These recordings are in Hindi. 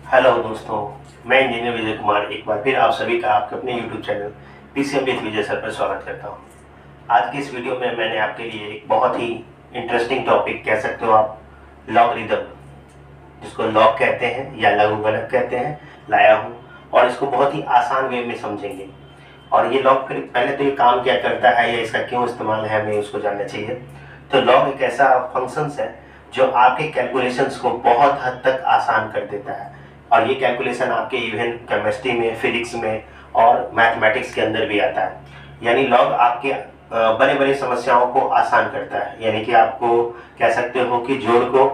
हेलो दोस्तों, मैं इंजीनियर विजय कुमार एक बार फिर आप सभी का आपके अपने YouTube channel PCM with Vijay sir पर स्वागत करता हूँ। आज की इस वीडियो में मैंने आपके लिए एक बहुत ही इंटरेस्टिंग टॉपिक कह सकते हो आप, लॉगरिदम, जिसको लॉग कहते हैं या लघुगणक कहते हैं, लाया हूँ और इसको बहुत ही आसान वे में समझेंगे। और ये लॉग फिर पहले तो ये काम क्या करता है या इसका क्यों इस्तेमाल है हमें उसको जानना चाहिए। तो लॉग एक ऐसा फंक्शंस है जो आपके कैलकुलेशंस को बहुत हद तक आसान कर देता है। और ये कैलकुलेशन आपके इवन केमिस्ट्री में, फिजिक्स में और मैथमेटिक्स के अंदर भी आता है। यानी लॉग आपके बड़े बड़े समस्याओं को आसान करता है। यानी कि आपको कह सकते हो कि जोड़ को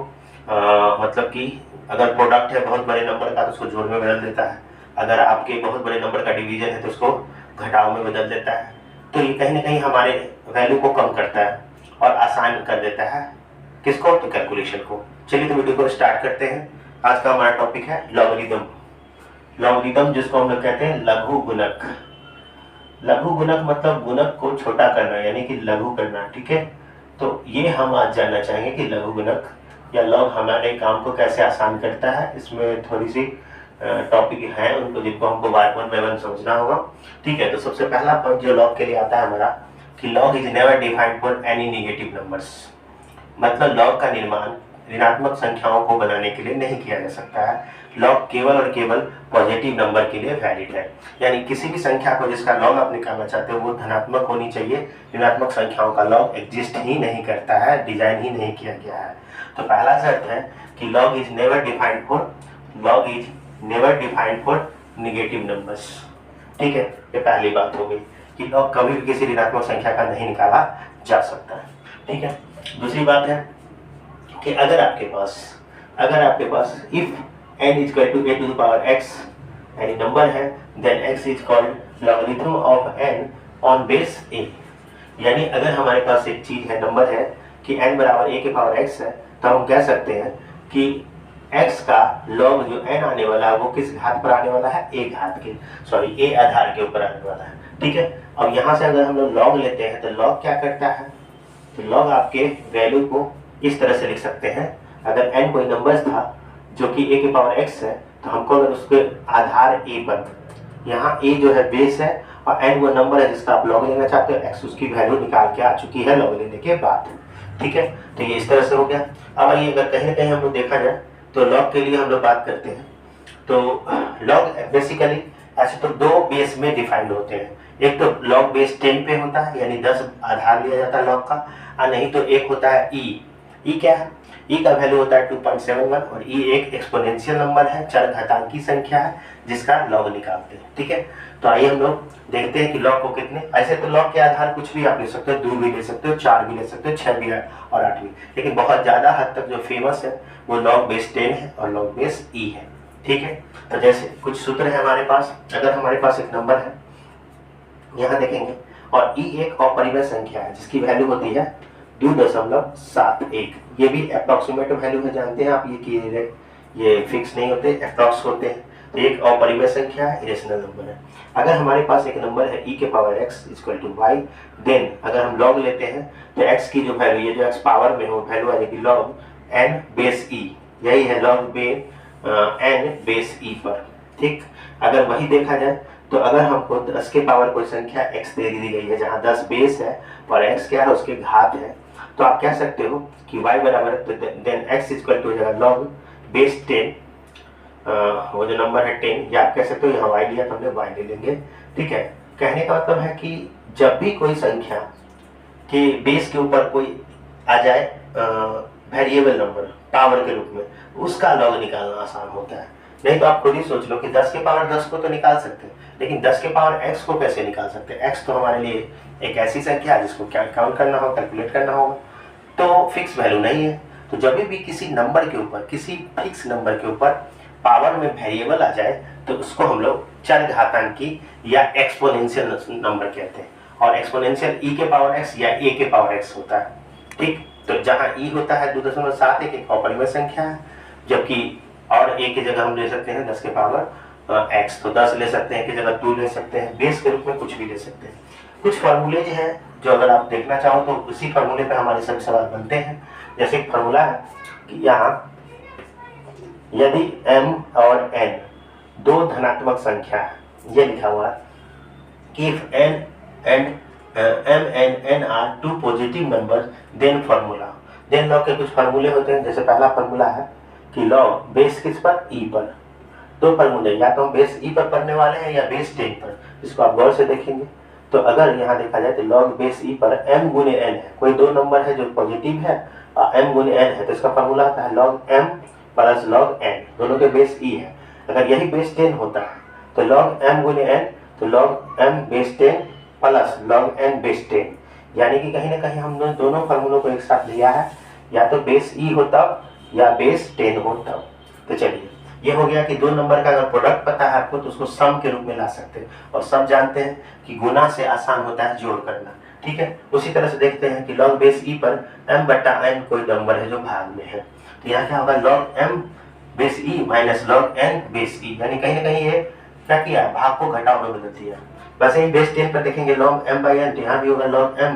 मतलब कि अगर प्रोडक्ट है बहुत बड़े नंबर का तो उसको जोड़ में बदल देता है। अगर आपके बहुत बड़े नंबर का डिवीजन है तो उसको घटाव में बदल देता है। तो ये कहीं ना कहीं हमारे वैल्यू को कम करता है और आसान कर देता है। किसको? तो कैलकुलेशन को। चलिए तो वीडियो को स्टार्ट करते हैं। आज का हमारा टॉपिक है लॉगरिदम। लॉगरिदम जिसको हम लोग कहते हैं लघु गुणक। लघु गुणक मतलब गुणक को छोटा करना, यानी कि लघु करना। ठीक है, तो ये हम आज जानना चाहेंगे कि लघु गुणक या लॉग हमारे काम को कैसे आसान करता है। इसमें थोड़ी सी टॉपिक है उनको जिनको हमको वन बाय वन समझना होगा। ठीक है, तो सबसे पहला पॉइंट जो लॉग के लिए आता है हमारा कि log is never defined for any negative numbers. मतलब लॉग का निर्माण ऋणात्मक संख्याओं को बनाने के लिए नहीं किया जा सकता है। लॉग केवल और केवल पॉजिटिव नंबर के लिए वैलिड है। यानी किसी भी संख्या को जिसका लॉग आप निकालना चाहते हो वो धनात्मक होनी चाहिए। ऋणात्मक संख्याओं का लॉग एग्जिस्ट ही नहीं करता है, डिजाइन ही नहीं किया गया है। तो पहला शर्त है कि log is never defined for negative numbers. ठीक है, ये पहली बात हो गई कि लॉग कभी भी किसी ऋणात्मक संख्या का नहीं निकाला जा सकता है। ठीक है, दूसरी बात है कि अगर आपके पास if n is equal to a to the power x any number है, then x is called logarithm of n on base a। यानी अगर हमारे पास एक चीज है, नंबर है कि n बराबर a के पावर x है, तो हम कह सकते हैं कि x का लॉग जो n आने वाला है वो किस घात पर आने वाला है? a आधार के ऊपर आने वाला है। ठीक है, अब यहाँ से अगर हम लोग लॉग लेते हैं तो लॉग क्या करता है? तो लॉग आपके वैल्यू को इस तरह से लिख सकते हैं। अगर n कोई नंबर था जो कि a के पावर x है, तो हमको अगर उसके आधार a पर, यहाँ a जो है बेस है और n वो नंबर है जिसका आप लॉग लेना चाहते हो, x उसकी वैल्यू निकाल के आ चुकी है लॉग लेने के बाद। ठीक है, तो ये इस तरह से हो गया। अब आइए अगर कहीं ना कहीं हम लोग देखा जाए तो लॉग के लिए हम लोग बात करते हैं। तो लॉग बेसिकली ऐसे तो दो बेस में डिफाइंड होते हैं। एक तो लॉग बेस 10 पे होता है, यानी 10 आधार लिया जाता है लॉग का, और नहीं तो एक होता है ई क्या है? ई का वैल्यू होता है 2.71 और ई एक एक्सपोनेंशियल नंबर है, चरघातांकी संख्या है जिसका लॉग निकालते हैं। ठीक है, तो आइए हम लोग देखते हैं कि लॉग को कितने, ऐसे तो लॉग के आधार कुछ भी आप ले सकते हो, 2 भी ले सकते हो, 4 भी ले सकते हो, 6 भी और 8 भी। लेकिन बहुत ज्यादा हद तक जो फेमस है वो लॉग बेस 10 है और लॉग बेस ई है। ठीक है, तो जैसे कुछ सूत्र है हमारे पास। अगर हमारे पास एक नंबर है, यहाँ देखेंगे, और ई एक अपरिमेय संख्या है जिसकी वैल्यू होती है 2.71। ये भी अप्रोक्सीमेट वैल्यू है, जानते हैं आप ये कि ये फिक्स नहीं होते, अप्रोक्स होते हैं। तो एक अपरिमेय संख्या है, इरेशनल नंबर है। अगर हमारे पास एक नंबर है e के power x equal to y, then अगर हम लॉग लेते हैं तो x की जो वैल्यू, ये जो x पावर में हो वैल्यू आ जाएगी लॉग n बेस e। यही है लॉग बे n बेस e पर। ठीक, अगर वही देखा जाए तो अगर हमको 10 के पावर कोई संख्या x दे दी गई है जहाँ 10 बेस है और x क्या है? उसके घात है, तो आप कह सकते हो कि y बराबर, तो देन x इक्वल टू हो जाएगा लॉग बेस 10, वो जो नंबर है 10, या आप कह सकते हो यहाँ y लिया तो हमने y ले लेंगे। ठीक है, कहने का मतलब है कि जब भी कोई संख्या के बेस के ऊपर कोई आ जाए वेरिएबल नंबर पावर के रूप में, उसका लॉग निकालना आसान होता है। नहीं तो आप खुद ही सोच लो कि 10 के पावर 10 को तो निकाल सकते हैं, लेकिन 10 के पावर x को कैसे निकाल सकते हैं? x तो हमारे लिए एक ऐसी संख्या है जिसको क्या काउंट करना होगा, कैलकुलेट करना होगा, तो फिक्स वैल्यू नहीं है। तो जब भी किसी नंबर के ऊपर, किसी फिक्स नंबर के ऊपर पावर में वेरिएबल आ जाए तो उसको हम लोग चरघातांकी या एक्सपोनेंशियल नंबर कहते हैं। और एक्सपोनेंशियल e के पावर x या a के पावर x होता है। ठीक, तो जहाँ e होता है 2.71 एक अपरिमेय संख्या है, जबकि और a की जगह हम ले सकते हैं 10 के पावर x, तो 10 ले सकते हैं की जगह 2 ले सकते हैं, बेस के रूप में कुछ भी ले सकते हैं। कुछ फॉर्मूलेज हैं जो अगर आप देखना चाहो तो उसी फॉर्मूले पे हमारे सभी सवाल बनते हैं। जैसे एक फॉर्मूला है कि यहाँ यदि m और n दो धनात्मक संख्या है, ये लिखा हुआ है कि if m and n are two positive numbers then formula, then log के कुछ फार्मूले होते हैं। जैसे पहला फार्मूला है कि log बेस किस पर, e पर। दो फार्मूले, या तो हम बेस e पर पढ़ने वाले हैं या बेस 10 पर, इसको आप गौर से देखेंगे। तो अगर यहाँ देखा जाए तो log बेस e पर m गुने n है, कोई दो नंबर है जो पॉजिटिव है और m गुने n है, तो इसका फार्मूला आता है log m plus log n, दोनों के बेस e है। अगर यही बेस 10 होता है तो log m गुने n, तो log m base 10 plus log n base 10, यानी कि कहीं ना कहीं हमने दोनों फार्मूलों को एक साथ लिया है, या तो बेस e हो तब या बेस 10 हो तब। तो चलिए, ये हो गया कि दो नंबर का अगर प्रोडक्ट पता है आपको तो उसको सम के रूप में ला सकते हैं, और सब जानते हैं कि गुना से आसान होता है जोड़ करना। ठीक है, उसी तरह से देखते हैं कि log बेस e पर m बटा n कोई नंबर है जो भाग में है, तो यहाँ क्या होगा log m base e minus log n base e, यानी कहीं ना कहीं ये क्या किया, भाग को घटाव में बदल दिया। वैसे ही बेस 10 पर देखेंगे log m बाई n, तो यहाँ भी होगा log m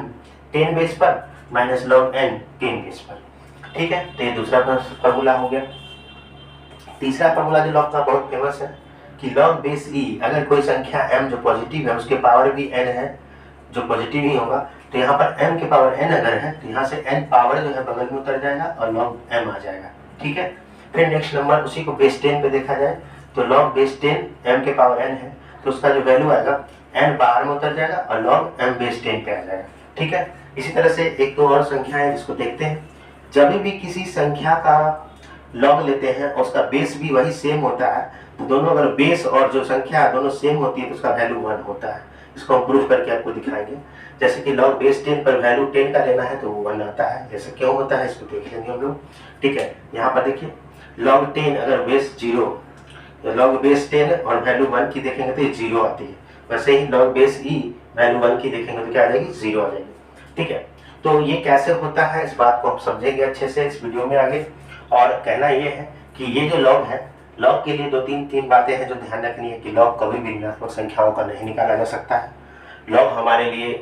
10 बेस पर माइनस log n 10 बेस पर। ठीक है, तो ये दूसरा फॉर्मूला हो गया। तीसरा फॉर्मूला जो log का बहुत फेमस है कि log बेस e, अगर कोई संख्या m जो पॉजिटिव है उसके पावर भी n है जो पॉजिटिव ही होगा, तो यहाँ पर m के पावर n अगर है तो यहाँ से n पावर जो है बगल में उतर जाएगा और log m आ जाएगा। ठीक है, फिर नेक्स्ट नंबर उसी को बेस 10 पे देखा जाए तो log बेस 10 m के पावर n है, तो उसका जो वैल्यू आएगा n बाहर में उतर जाएगा और log m बेस 10 पे आ जाएगा। ठीक है, इसी तरह से एक दो और संख्या है जिसको देखते हैं। जब भी किसी संख्या का लॉग लेते हैं और उसका बेस भी वही सेम होता है, तो दोनों अगर बेस और जो संख्या दोनों सेम होती है तो उसका वैल्यू 1 होता है। इसको हम प्रूफ करके आपको दिखाएंगे। जैसे कि log बेस 10 पर वैल्यू 10 का लेना है तो वो 1 आता है। जैसे क्यों होता है इसको देख लेंगे हम लोग। ठीक है, यहाँ पर देखिए log 10 अगर बेस 0, log बेस 10 और वैल्यू 1 की देखेंगे तो ये 0 आती है। वैसे ही log बेस e वैल्यू 1 की देखेंगे तो क्या आ जाएगी, 0 आ जाएगी। ठीक है, तो ये कैसे होता है इस बात को हम समझेंगे अच्छे से इस वीडियो में आगे। और कहना ये है कि ये जो log है, log के लिए तीन बातें हैं जो ध्यान रखनी है कि log कभी भी ऋणात्मक संख्याओं का नहीं निकाला जा सकता है। log हमारे लिए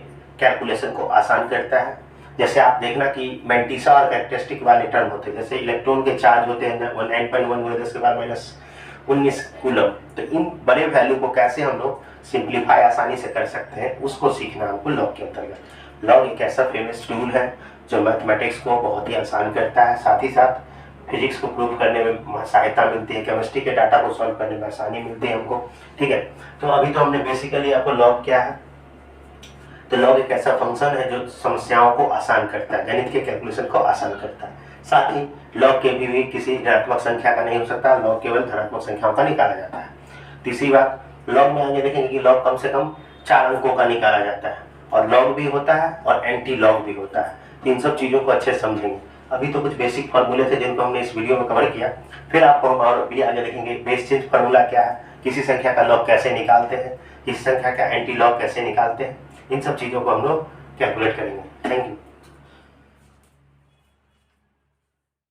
कैलकुलेशन को आसान करता है। जैसे आप देखना कि मैंटिसा और कैरेक्टरिस्टिक वाले टर्म होते हैं, जैसे इलेक्ट्रॉन के चार्ज होते हैं 9.1 10 के बाद -19 कूलम, तो इन बड़े वैल्यू को कैसे हम लोग सिंप्लीफाई आसानी से कर सकते हैं उसको सीखना हमको log के अंतर्गत। log एक ऐसा फेमस टूल है जो मैथमेटिक्स को बहुत ही आसान करता है, साथ ही साथ फिजिक्स को प्रूव करने में सहायता मिलती है, केमिस्ट्री के डाटा को सॉल्व करने में आसानी मिलती है हमको। ठीक है, तो अभी तो हमने बेसिकली आपको log क्या है, तो log एक ऐसा फंक्शन है जो समस्याओं को आसान करता है, गणित के कैलकुलेशन को आसान करता है। साथ ही log के भी किसी ऋणात्मक संख्या का नहीं हो सकता, log केवल धनात्मक संख्याओं का निकाला जाता है। तीसरी बात, log में आगे देखेंगे कि log कम से कम 4 अंकों का निकाला जाता है, और log भी होता है और एंटी log भी होता है। इन सब चीज़ों को अच्छे से समझेंगे। अभी तो कुछ बेसिक फार्मूले थे जिनको हमने इस वीडियो में कवर किया, फिर आपको हम और भी आगे देखेंगे बेस चेंज फार्मूला क्या है, किसी संख्या का log कैसे निकालते हैं, किसी संख्या का एंटी log कैसे निकालते हैं, इन सब चीज़ों को हम लोग कैलकुलेट करेंगे। Thank you.